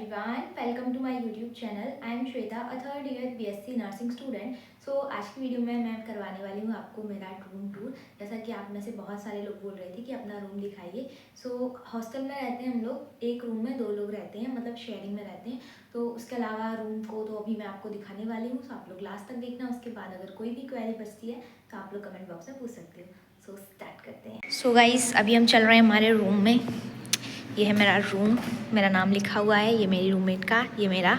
Everyone, welcome to my YouTube channel. I am Shweta, a third year BSc nursing student. So आज की video में मैं करवाने वाली हूँ आपको मेरा रूम टूर। जैसा कि आप में से बहुत सारे लोग बोल रहे थे कि अपना रूम दिखाइए। सो हॉस्टल में रहते हैं हम लोग, एक रूम में 2 लोग रहते हैं, मतलब शेयरिंग में रहते हैं। तो उसके अलावा रूम को तो अभी मैं आपको दिखाने वाली हूँ, सो आप लोग लास्ट तक देखना। उसके बाद अगर कोई भी क्वेरी बचती है तो आप लोग कमेंट बॉक्स में पूछ सकते हो। सो स्टार्ट करते हैं। सो गाइस, अभी हम चल रहे हैं हमारे रूम में। ये है मेरा रूम, मेरा नाम लिखा हुआ है, ये मेरी रूममेट का, ये मेरा।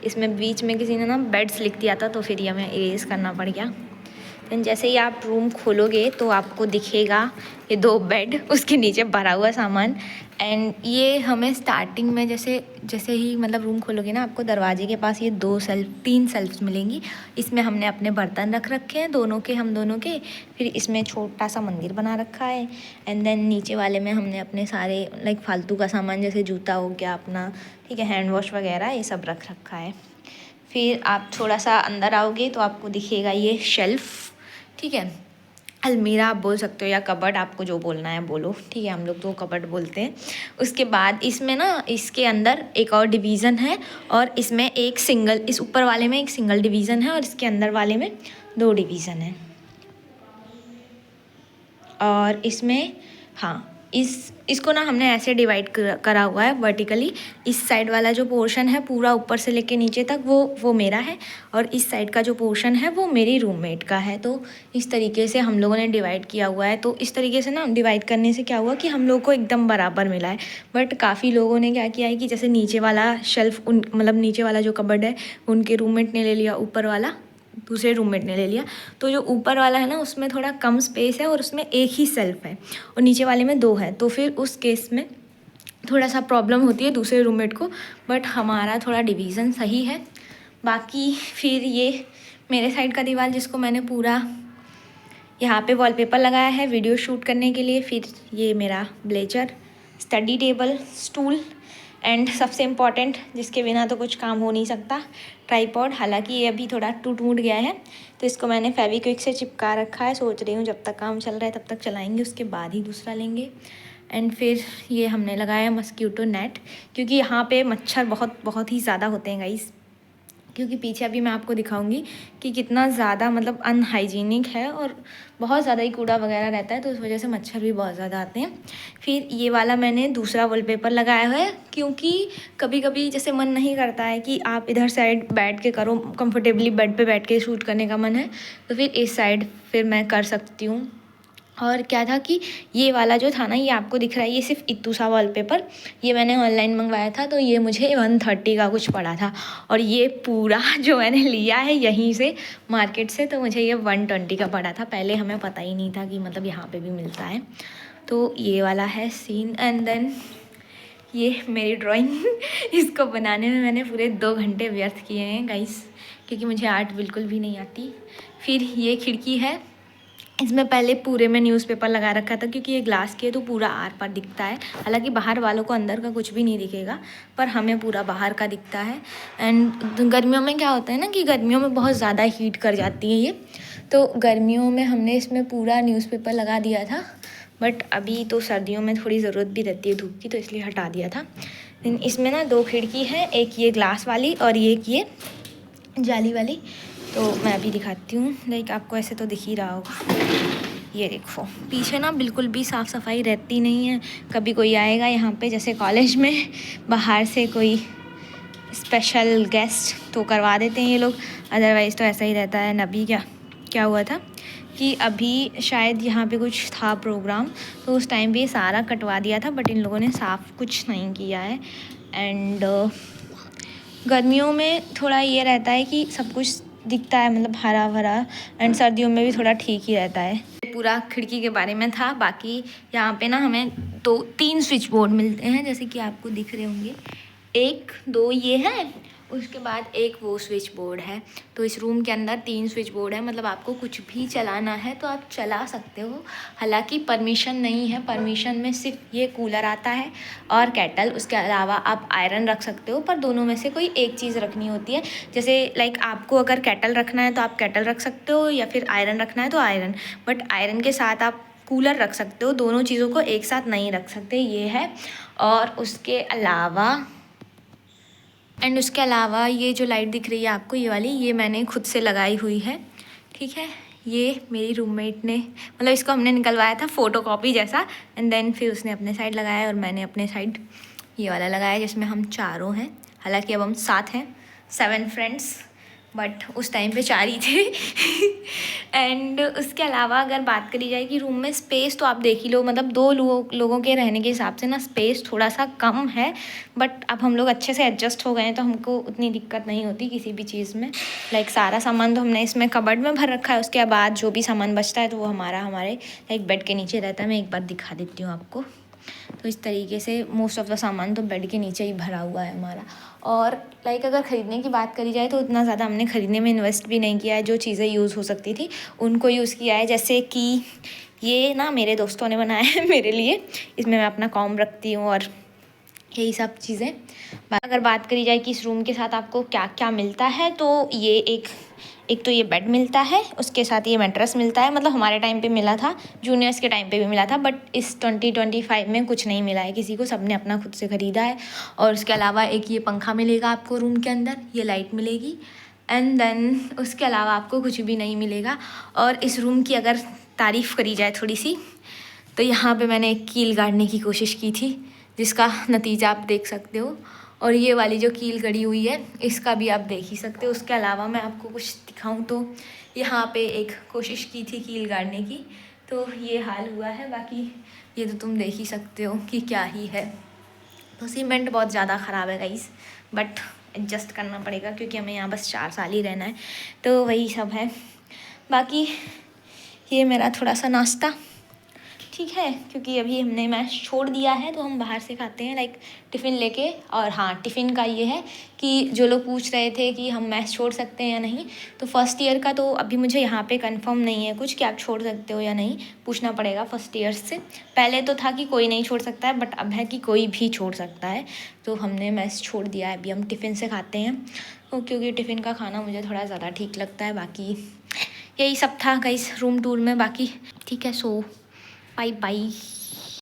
इसमें बीच में किसी ने ना बेड्स लिख दिया था, तो फिर ये हमें इरेज करना पड़ गया। देन जैसे ही आप रूम खोलोगे तो आपको दिखेगा ये 2 बेड, उसके नीचे भरा हुआ सामान। एंड ये हमें स्टार्टिंग में जैसे जैसे ही मतलब रूम खोलोगे ना, आपको दरवाजे के पास ये 3 सेल्फ्स मिलेंगी। इसमें हमने अपने बर्तन रख रखे हैं, हम दोनों के। फिर इसमें छोटा सा मंदिर बना रखा है। एंड देन नीचे वाले में हमने अपने सारे लाइक फालतू का सामान, जैसे जूता हो गया अपना, ठीक है, हैंड वॉश वगैरह, ये सब रख रखा है। फिर आप थोड़ा सा अंदर आओगे तो आपको दिखेगा ये शेल्फ़, ठीक है, अलमीरा आप बोल सकते हो, या कबर्ड, आपको जो बोलना है बोलो, ठीक है। हम लोग तो कबर्ड बोलते हैं। उसके बाद इसमें ना, इसके अंदर एक और डिवीज़न है, और इसमें एक सिंगल, इस ऊपर वाले में एक सिंगल डिवीज़न है, और इसके अंदर वाले में 2 डिवीज़न है। और इसमें हाँ, इसको ना हमने ऐसे डिवाइड करा हुआ है वर्टिकली। इस साइड वाला जो पोर्शन है पूरा ऊपर से लेके नीचे तक वो मेरा है, और इस साइड का जो पोर्शन है वो मेरी रूममेट का है। तो इस तरीके से हम लोगों ने डिवाइड किया हुआ है। तो इस तरीके से ना डिवाइड करने से क्या हुआ कि हम लोग को एकदम बराबर मिला है। बट काफ़ी लोगों ने क्या किया है कि जैसे नीचे वाला शेल्फ, मतलब नीचे वाला जो कबर्ड है उनके रूममेट ने ले लिया, ऊपर वाला दूसरे रूममेट ने ले लिया। तो जो ऊपर वाला है ना, उसमें थोड़ा कम स्पेस है, और उसमें एक ही सेल्फ है, और नीचे वाले में 2 है। तो फिर उस केस में थोड़ा सा प्रॉब्लम होती है दूसरे रूममेट को। बट हमारा थोड़ा डिवीज़न सही है। बाकी फिर ये मेरे साइड का दीवार, जिसको मैंने पूरा यहाँ पे वॉलपेपर लगाया है वीडियो शूट करने के लिए। फिर ये मेरा blazer, study table, stool, and सबसे इम्पॉर्टेंट, जिसके बिना तो कुछ काम हो नहीं सकता, ट्राईपॉड। हालांकि ये अभी थोड़ा टूट गया है, तो इसको मैंने फेविक्विक से चिपका रखा है। सोच रही हूँ जब तक काम चल रहा है तब तक चलाएंगे, उसके बाद ही दूसरा लेंगे। एंड फिर ये हमने लगाया मस्कीटो नेट, क्योंकि यहाँ पे मच्छर बहुत ही ज़्यादा होते हैं गाइस। क्योंकि पीछे अभी मैं आपको दिखाऊंगी कि कितना ज़्यादा मतलब अनहाइजीनिक है, और बहुत ज़्यादा ही कूड़ा वगैरह रहता है, तो उस वजह से मच्छर भी बहुत ज़्यादा आते हैं। फिर ये वाला मैंने दूसरा वॉलपेपर लगाया हुआ है, क्योंकि कभी कभी जैसे मन नहीं करता है कि आप इधर साइड बैठ के करो, कंफर्टेबली बेड पे बैठ के शूट करने का मन है, तो फिर इस साइड फिर मैं कर सकती हूँ। और क्या था कि ये वाला जो था ना, ये आपको दिख रहा है, ये सिर्फ इतू सा वॉलपेपर, ये मैंने ऑनलाइन मंगवाया था, तो ये मुझे 130 का कुछ पड़ा था। और ये पूरा जो मैंने लिया है यहीं से मार्केट से, तो मुझे ये 120 का पड़ा था। पहले हमें पता ही नहीं था कि मतलब यहाँ पे भी मिलता है। तो ये वाला है सीन। एंड देन ये मेरी ड्राइंग इसको बनाने में मैंने पूरे 2 घंटे व्यर्थ किए हैं गाइस, क्योंकि मुझे आर्ट बिल्कुल भी नहीं आती। फिर ये खिड़की है, इसमें पहले पूरे में न्यूज़पेपर लगा रखा था, क्योंकि ये ग्लास की है तो पूरा आर पार दिखता है। हालांकि बाहर वालों को अंदर का कुछ भी नहीं दिखेगा, पर हमें पूरा बाहर का दिखता है। एंड गर्मियों में क्या होता है ना कि गर्मियों में बहुत ज़्यादा हीट कर जाती है ये, तो गर्मियों में हमने इसमें पूरा न्यूज़पेपर लगा दिया था। बट अभी तो सर्दियों में थोड़ी ज़रूरत भी रहती है धूप की, तो इसलिए हटा दिया था। इसमें ना 2 खिड़की हैं, एक ये ग्लास वाली और एक ये जाली वाली। तो मैं अभी दिखाती हूँ, लाइक आपको ऐसे तो दिख ही रहा होगा। ये देखो, पीछे ना बिल्कुल भी साफ़ सफाई रहती नहीं है। कभी कोई आएगा यहाँ पे, जैसे कॉलेज में बाहर से कोई स्पेशल गेस्ट, तो करवा देते हैं ये लोग, अदरवाइज़ तो ऐसा ही रहता है। अभी क्या हुआ था कि अभी शायद यहाँ पे कुछ था प्रोग्राम, तो उस टाइम पे ये सारा कटवा दिया था, बट इन लोगों ने साफ़ कुछ नहीं किया है। एंड गर्मियों में थोड़ा ये रहता है कि सब कुछ दिखता है, मतलब हरा भरा। एंड सर्दियों में भी थोड़ा ठीक ही रहता है। पूरा खिड़की के बारे में था। बाकी यहाँ पे ना हमें 3 स्विच बोर्ड मिलते हैं, जैसे कि आपको दिख रहे होंगे, 1 2 ये है, उसके बाद एक वो स्विच बोर्ड है। तो इस रूम के अंदर 3 स्विच बोर्ड है, मतलब आपको कुछ भी चलाना है तो आप चला सकते हो। हालांकि परमिशन नहीं है, परमिशन में सिर्फ ये कूलर आता है और केटल। उसके अलावा आप आयरन रख सकते हो, पर दोनों में से कोई एक चीज़ रखनी होती है। जैसे लाइक आपको अगर केटल रखना है तो आप केटल रख सकते हो, या फिर आयरन रखना है तो आयरन। बट आयरन के साथ आप कूलर रख सकते हो, दोनों चीज़ों को एक साथ नहीं रख सकते, ये है। और उसके अलावा एंड उसके अलावा ये जो लाइट दिख रही है आपको, ये वाली, ये मैंने खुद से लगाई हुई है, ठीक है। ये मेरी रूममेट ने, मतलब इसको हमने निकलवाया था फ़ोटो कॉपी जैसा, एंड देन फिर उसने अपने साइड लगाया और मैंने अपने साइड ये वाला लगाया, जिसमें हम चारों हैं। हालांकि अब हम 7 हैं, 7 फ्रेंड्स, बट उस टाइम पे 4 ही थे। एंड उसके अलावा अगर बात करी जाए कि रूम में स्पेस, तो आप देख ही लो, मतलब 2 लोगों के रहने के हिसाब से ना स्पेस थोड़ा सा कम है, बट अब हम लोग अच्छे से एडजस्ट हो गए हैं तो हमको उतनी दिक्कत नहीं होती किसी भी चीज़ में। लाइक सारा सामान तो हमने इसमें कबर्ड में भर रखा है, उसके बाद जो भी सामान बचता है तो वो हमारे लाइक बेड के नीचे रहता है। मैं एक बार दिखा देती हूँ आपको। तो इस तरीके से मोस्ट ऑफ़ द सामान तो बेड के नीचे ही भरा हुआ है हमारा। और लाइक अगर ख़रीदने की बात करी जाए तो उतना ज़्यादा हमने ख़रीदने में इन्वेस्ट भी नहीं किया है। जो चीज़ें यूज़ हो सकती थी उनको यूज़ किया है, जैसे कि ये ना मेरे दोस्तों ने बनाया है मेरे लिए, इसमें मैं अपना कॉम रखती हूँ और यही सब चीज़ें। अगर बात करी जाए कि इस रूम के साथ आपको क्या क्या मिलता है, तो ये एक तो ये बेड मिलता है, उसके साथ ये मैट्रेस मिलता है। मतलब हमारे टाइम पे मिला था, जूनियर्स के टाइम पे भी मिला था, बट इस 2025 में कुछ नहीं मिला है किसी को, सबने अपना खुद से ख़रीदा है। और उसके अलावा एक ये पंखा मिलेगा आपको रूम के अंदर, ये लाइट मिलेगी, एंड देन उसके अलावा आपको कुछ भी नहीं मिलेगा। और इस रूम की अगर तारीफ़ करी जाए थोड़ी सी, तो यहाँ पे मैंने एक कील गाड़ने की कोशिश की थी, जिसका नतीजा आप देख सकते हो। और ये वाली जो कील गड़ी हुई है, इसका भी आप देख ही सकते हो। उसके अलावा मैं आपको कुछ दिखाऊं तो यहाँ पे एक कोशिश की थी कील गाड़ने की, तो ये हाल हुआ है। बाकी ये तो तुम देख ही सकते हो कि क्या ही है। तो सीमेंट बहुत ज़्यादा ख़राब है गाइस, बट एडजस्ट करना पड़ेगा क्योंकि हमें यहाँ बस 4 साल ही रहना है, तो वही सब है। बाकी ये मेरा थोड़ा सा नाश्ता, ठीक है, क्योंकि अभी हमने मैच छोड़ दिया है तो हम बाहर से खाते हैं, लाइक टिफ़िन लेके। और हाँ, टिफ़िन का ये है कि जो लोग पूछ रहे थे कि हम मैच छोड़ सकते हैं या नहीं, तो फर्स्ट ईयर का तो अभी मुझे यहाँ पे कंफर्म नहीं है कुछ कि आप छोड़ सकते हो या नहीं, पूछना पड़ेगा फर्स्ट ईयर से। पहले तो था कि कोई नहीं छोड़ सकता है, बट अब है कि कोई भी छोड़ सकता है। तो हमने मैच छोड़ दिया है, अभी हम टिफ़िन से खाते हैं, तो क्योंकि टिफ़िन का खाना मुझे थोड़ा ज़्यादा ठीक लगता है। बाकी यही सब था गाइस रूम टूर में। बाकी ठीक है, सो बाय बाय।